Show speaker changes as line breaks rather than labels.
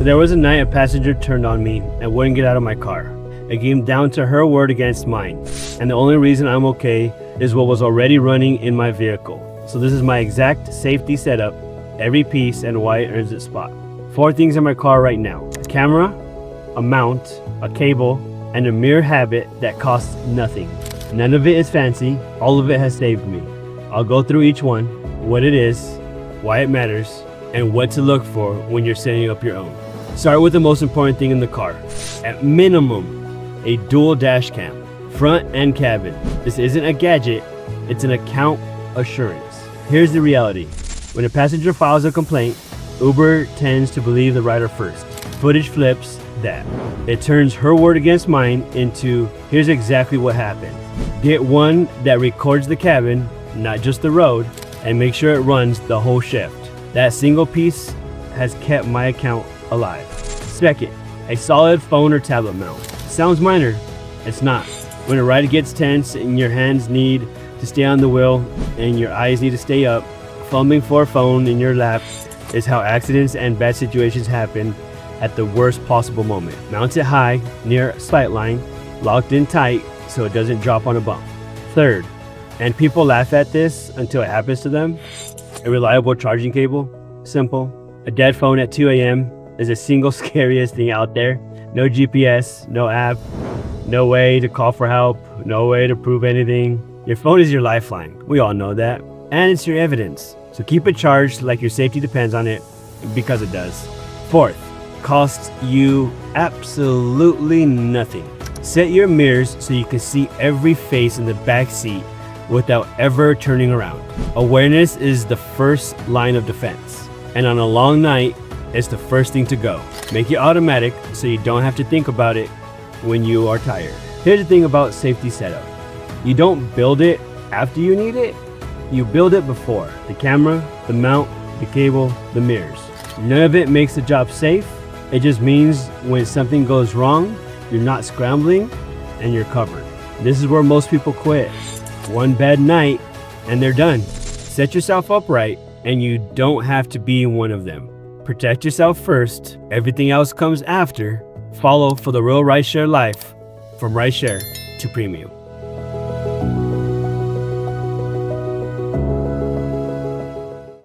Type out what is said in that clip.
There was a night a passenger turned on me and wouldn't get out of my car. It came down to her word against mine, and the only reason I'm okay is what was already running in my vehicle. So this is my exact safety setup, every piece, and why it earns its spot. 4 things in my car right now: a camera, a mount, a cable, and a mere habit that costs nothing. None of it is fancy, all of it has saved me. I'll go through each one, what it is, why it matters, and what to look for when you're setting up your own. Start with the most important thing in the car. At minimum, a dual dash cam, front and cabin. This isn't a gadget, it's an account assurance. Here's the reality. When a passenger files a complaint, Uber tends to believe the rider first. Footage flips that. It turns her word against mine into, here's exactly what happened. Get one that records the cabin, not just the road, and make sure it runs the whole shift. That single piece has kept my account alive. Second, a solid phone or tablet mount. Sounds minor, it's not. When a ride gets tense and your hands need to stay on the wheel and your eyes need to stay up, fumbling for a phone in your lap is how accidents and bad situations happen at the worst possible moment. Mount it high, near a sight line, locked in tight so it doesn't drop on a bump. Third, and people laugh at this until it happens to them, a reliable charging cable. Simple. A dead phone at 2 a.m. is the single scariest thing out there. No GPS, no app, no way to call for help, no way to prove anything. Your phone is your lifeline. We all know that. And it's your evidence. So keep it charged like your safety depends on it, because it does. Fourth, costs you absolutely nothing. Set your mirrors so you can see every face in the back seat without ever turning around. Awareness is the first line of defense. And on a long night, it's the first thing to go. Make it automatic so you don't have to think about it when you are tired. Here's the thing about safety setup. You don't build it after you need it, you build it before. The camera, the mount, the cable, the mirrors. None of it makes the job safe. It just means when something goes wrong, you're not scrambling and you're covered. This is where most people quit. One bad night and they're done. Set yourself up right and you don't have to be one of them. Protect yourself first, everything else comes after. Follow for the real rideshare life, from rideshare to premium.